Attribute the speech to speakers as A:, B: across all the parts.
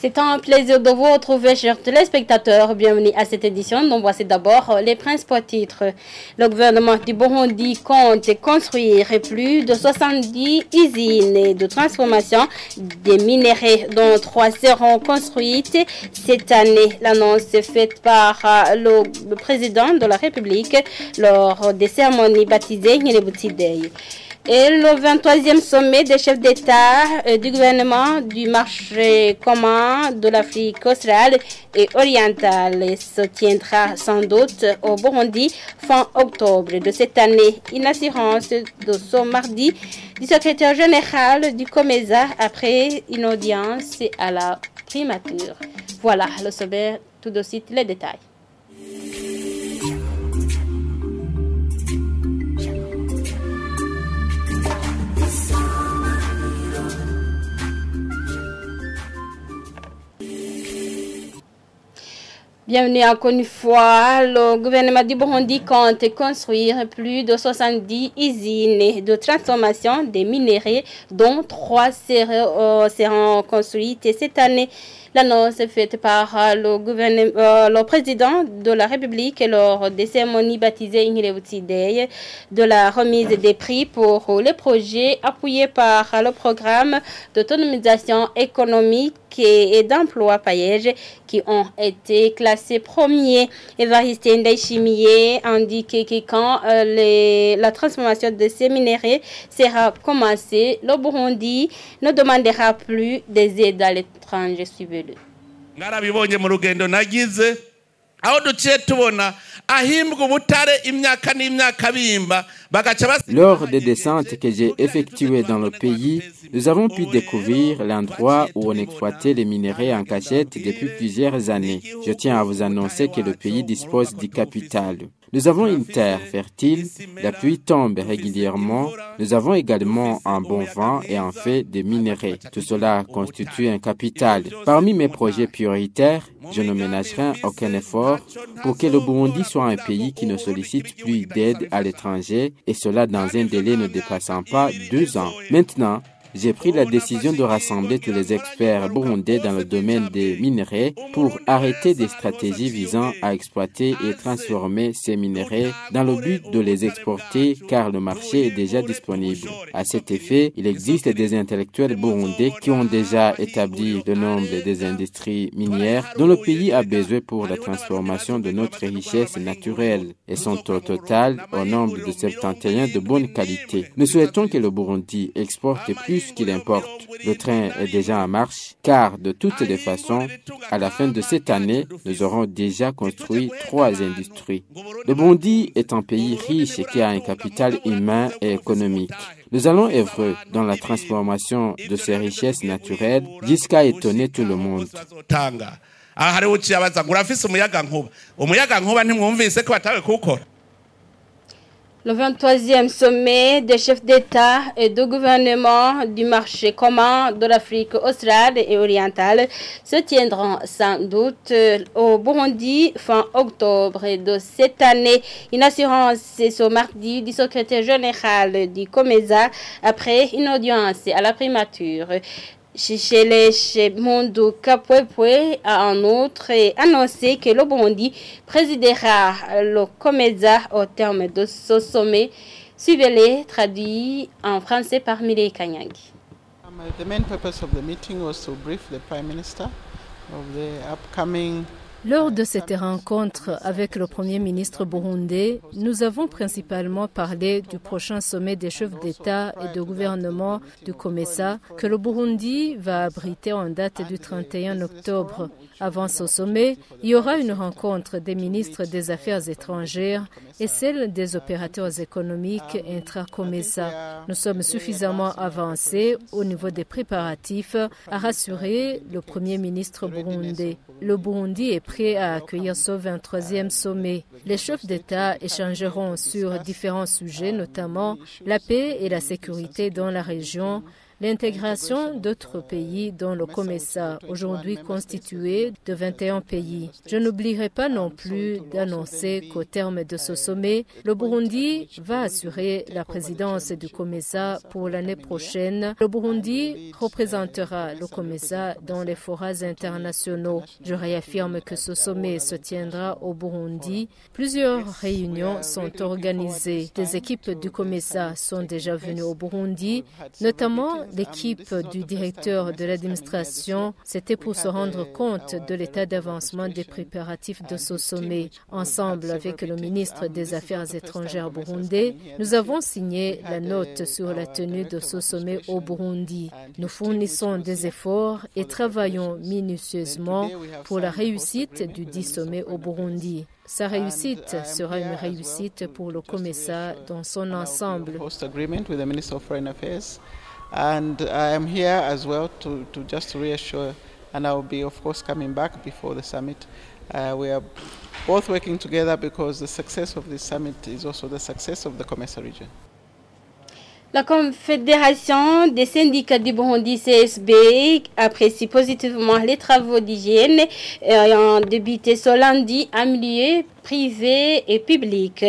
A: C'est un plaisir de vous retrouver, chers téléspectateurs. Bienvenue à cette édition. Donc voici d'abord les principaux titres. Le gouvernement du Burundi compte construire plus de 70 usines de transformation des minéraux, dont 3 seront construites cette année. L'annonce est faite par le président de la République lors des cérémonies baptisées Nyelebutidei. Et le 23e sommet des chefs d'État du gouvernement du marché commun de l'Afrique australe et orientale se tiendra sans doute au Burundi fin octobre de cette année. Une assurance de ce mardi du secrétaire général du COMESA après une audience à la primature. Voilà le sommet, tout de suite les détails. Bienvenue encore une fois. Le gouvernement du Burundi compte construire plus de 70 usines de transformation des minéraux, dont 3 seront construites cette année. L'annonce est faite par le président de la République lors des cérémonies baptisées Nyelebutidei de la remise des prix pour les projets appuyés par le programme d'autonomisation économique et d'emploi paillage qui ont été classés premiers. Évariste Ndayishimiye indique que quand la transformation de ces minéraux sera commencée, le Burundi ne demandera plus des aides à l'étranger. Suivez-le.
B: Ngarabibonye mu rugendo nagize aho duciye tubona ahimbwa ubutare imyaka n'imyaka bimba.
C: Lors des descentes que j'ai effectuées dans le pays, nous avons pu découvrir l'endroit où on exploitait les minéraux en cachette depuis plusieurs années. Je tiens à vous annoncer que le pays dispose du capital. Nous avons une terre fertile, la pluie tombe régulièrement, nous avons également un bon vent et en fait des minéraux. Tout cela constitue un capital. Parmi mes projets prioritaires, je ne ménagerai aucun effort pour que le Burundi soit un pays qui ne sollicite plus d'aide à l'étranger et cela dans un délai ne dépassant pas 2 ans. Maintenant, j'ai pris la décision de rassembler tous les experts burundais dans le domaine des minéraux pour arrêter des stratégies visant à exploiter et transformer ces minéraux dans le but de les exporter car le marché est déjà disponible. À cet effet, il existe des intellectuels burundais qui ont déjà établi le nombre des industries minières dont le pays a besoin pour la transformation de notre richesse naturelle et sont au total au nombre de 71 de bonne qualité. Nous souhaitons que le Burundi exporte plus qu'il importe. Le train est déjà en marche car de toutes les façons, à la fin de cette année, nous aurons déjà construit 3 industries. Le Burundi est un pays riche et qui a un capital humain et économique. Nous allons œuvrer dans la transformation de ces richesses naturelles jusqu'à étonner tout le monde.
A: Le 23e sommet des chefs d'État et de gouvernement du marché commun de l'Afrique australe et orientale se tiendra sans doute au Burundi fin octobre de cette année. Une assurance ce mardi du secrétaire général du COMESA après une audience à la primature. Chichele Mundu Kapwepwe a en outre annoncé que le Burundi présidera le COMESA au terme de ce sommet. Suivez-les, traduit en français par Mireille Kanyagi.
D: The main purpose of the meeting was to brief the Prime Minister of the upcoming.
E: Lors de cette rencontre avec le Premier ministre burundais, nous avons principalement parlé du prochain sommet des chefs d'État et de gouvernement du COMESA que le Burundi va abriter en date du 31 octobre. Avant ce sommet, il y aura une rencontre des ministres des Affaires étrangères et celle des opérateurs économiques intra-COMESA. Nous sommes suffisamment avancés au niveau des préparatifs à rassurer le Premier ministre burundais. Le Burundi est prêt à accueillir ce 23e sommet. Les chefs d'État échangeront sur différents sujets, notamment la paix et la sécurité dans la région, l'intégration d'autres pays dans le COMESA, aujourd'hui constitué de 21 pays. Je n'oublierai pas non plus d'annoncer qu'au terme de ce sommet, le Burundi va assurer la présidence du COMESA pour l'année prochaine. Le Burundi représentera le COMESA dans les forats internationaux. Je réaffirme que ce sommet se tiendra au Burundi. Plusieurs réunions sont organisées. Des équipes du COMESA sont déjà venues au Burundi, notamment l'équipe du directeur de l'administration. C'était pour se rendre compte de l'état d'avancement des préparatifs de ce sommet. Ensemble avec le ministre des Affaires étrangères burundais, nous avons signé la note sur la tenue de ce sommet au Burundi. Nous fournissons des efforts et travaillons minutieusement pour la réussite du dit sommet au Burundi. Sa réussite sera une réussite pour le COMESA dans son ensemble.
D: And I am here as well to just reassure, and I will be of course coming back before the summit. We are both working together because the success of this summit is also the success of the COMESA region.
A: La Confédération des syndicats du Burundi, CSB, apprécie positivement les travaux d'hygiène ayant débuté ce lundi en milieu privé et public.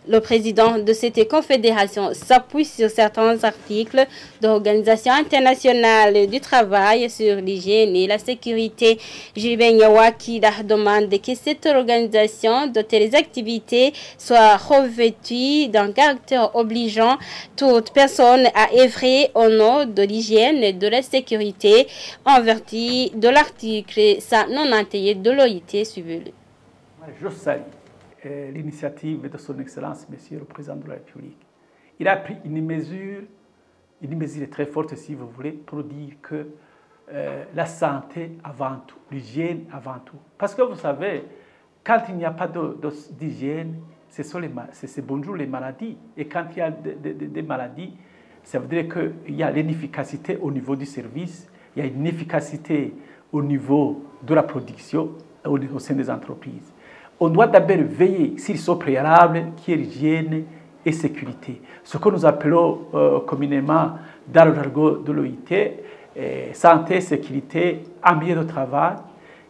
A: Le président de cette confédération s'appuie sur certains articles de l'Organisation internationale du travail sur l'hygiène et la sécurité. Gilbert Nyawaki demande que cette organisation de telles activités soit revêtue d'un caractère obligeant toute personne à œuvrer au nom de l'hygiène et de la sécurité en vertu de l'article 191 de l'OIT. Suivez-le.
F: Je salue l'initiative de son Excellence, Monsieur le Président de la République. Il a pris une mesure très forte, si vous voulez, pour dire que la santé avant tout, l'hygiène avant tout. Parce que vous savez, quand il n'y a pas d'hygiène, c'est bonjour les maladies. Et quand il y a des maladies, ça veut dire qu'il y a l'inefficacité au niveau du service, il y a une inefficacité au niveau de la production au sein des entreprises. On doit d'abord veiller s'ils sont préalables, qui est l'hygiène et sécurité. Ce que nous appelons communément dans le jargon de l'OIT, santé, sécurité, milieu de travail,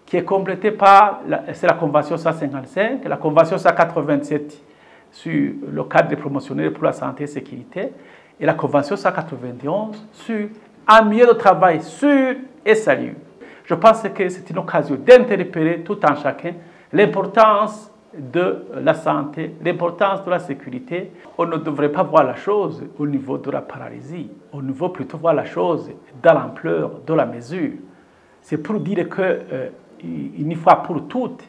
F: qui est complété par la Convention 155, la Convention 187 sur le cadre promotionnel pour la santé et sécurité, et la Convention 191 sur un milieu de travail sûr et salubre. Je pense que c'est une occasion d'interpeller tout un chacun l'importance de la santé, l'importance de la sécurité. On ne devrait pas voir la chose au niveau de la paralysie. On devrait plutôt voir la chose dans l'ampleur de la mesure. C'est pour dire qu'une fois pour toutes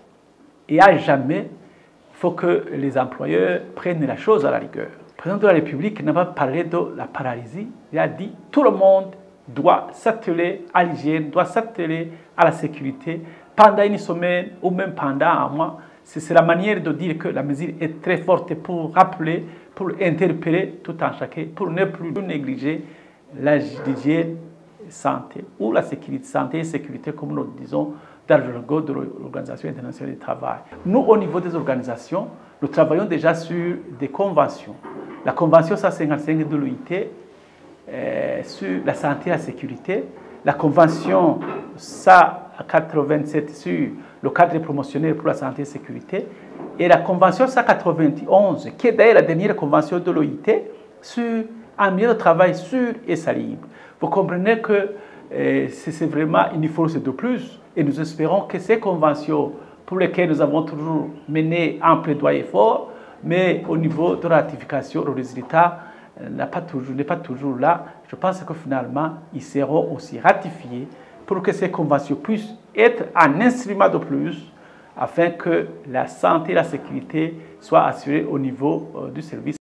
F: et à jamais, il faut que les employeurs prennent la chose à la rigueur. Le président de la République n'a pas parlé de la paralysie. Il a dit que tout le monde doit s'atteler à l'hygiène, doit s'atteler à la sécurité pendant une semaine ou même pendant un mois. C'est la manière de dire que la mesure est très forte pour rappeler, pour interpeller tout un chacun, pour ne plus négliger l'hygiène santé ou la sécurité, santé et sécurité, comme nous le disons dans le jargon de l'Organisation internationale du travail. Nous, au niveau des organisations, nous travaillons déjà sur des conventions. La Convention 155 de l'OIT sur la santé et la sécurité, la Convention 187 sur le cadre promotionnel pour la santé et la sécurité, et la Convention 191, qui est d'ailleurs la dernière convention de l'OIT, sur un milieu de travail sûr et salubre. Vous comprenez que c'est vraiment une force de plus, et nous espérons que ces conventions, pour lesquelles nous avons toujours mené un plaidoyer fort, mais au niveau de la ratification, le résultat n'est pas toujours là. Je pense que finalement, ils seront aussi ratifiés pour que ces conventions puissent être un instrument de plus afin que la santé et la sécurité soient assurées au niveau du service.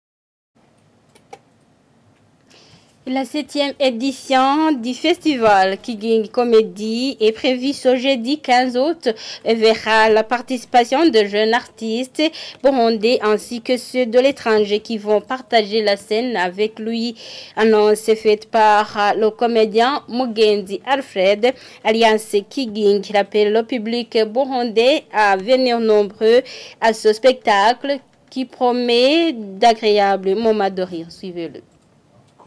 A: La 7e édition du festival Kiging Comédie est prévue ce jeudi 15 août et verra la participation de jeunes artistes burundais ainsi que ceux de l'étranger qui vont partager la scène avec lui. Annonce faite par le comédien Mugenzi Alfred, alias Kiging, qui appelle le public burundais à venir nombreux à ce spectacle qui promet d'agréables moments de rire. Suivez-le.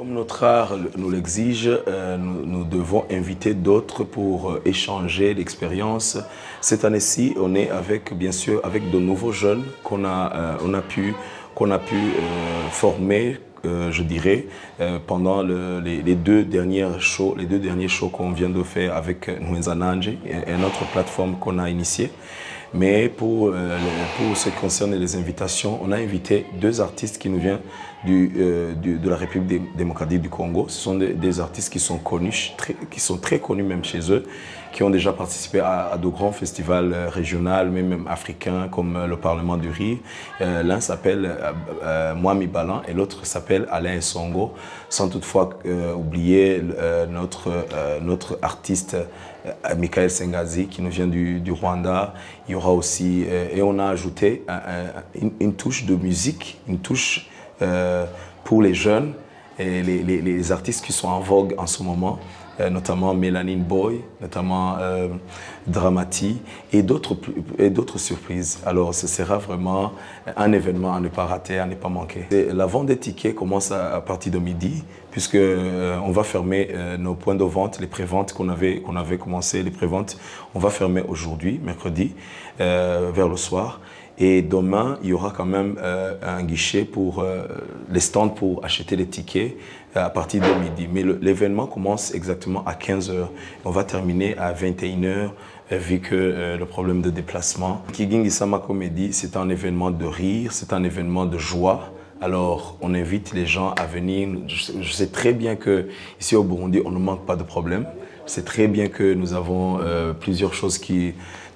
G: Comme notre art nous l'exige, nous devons inviter d'autres pour échanger l'expérience. Cette année-ci, on est avec, bien sûr, avec de nouveaux jeunes qu'on a pu former, je dirais, pendant les deux derniers shows qu'on vient de faire avec Nwenzananji, une autre plateforme qu'on a initiée. Mais pour ce qui concerne les invitations, on a invité 2 artistes qui nous viennent de la République démocratique du Congo. Ce sont des artistes qui sont connus, qui sont très connus même chez eux, qui ont déjà participé à de grands festivals régionaux, même africains, comme le Parlement du Rire. L'un s'appelle Mwami Balan et l'autre s'appelle Alain Songo, sans toutefois oublier notre artiste Michael Sengazi qui nous vient du Rwanda. Il y aura aussi, et on a ajouté une touche de musique, une touche pour les jeunes et les artistes qui sont en vogue en ce moment, notamment Mélanine Boy, notamment Dramati et d'autres surprises. Alors ce sera vraiment un événement à ne pas rater, à ne pas manquer. La vente des tickets commence à partir de midi, puisque on va fermer nos points de vente, les préventes qu'on avait commencé, les préventes, on va fermer aujourd'hui, mercredi, vers le soir. Et demain, il y aura quand même un guichet pour les stands pour acheter les tickets à partir de midi. Mais l'événement commence exactement à 15h. On va terminer à 21h vu que le problème de déplacement. Kigingi Sama Comedy, c'est un événement de rire, c'est un événement de joie. Alors, on invite les gens à venir. Je sais très bien qu'ici au Burundi, on ne manque pas de problèmes. C'est très bien que nous avons plusieurs choses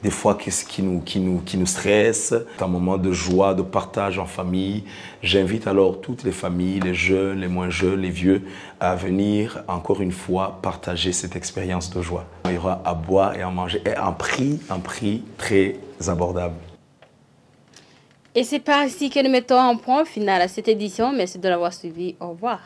G: des fois qui nous stressent. C'est un moment de joie, de partage en famille. J'invite alors toutes les familles, les jeunes, les moins jeunes, les vieux, à venir encore une fois partager cette expérience de joie. Il y aura à boire et à manger et un prix très abordable.
A: Et c'est par ici que nous mettons un point final à cette édition. Merci de l'avoir suivi. Au revoir.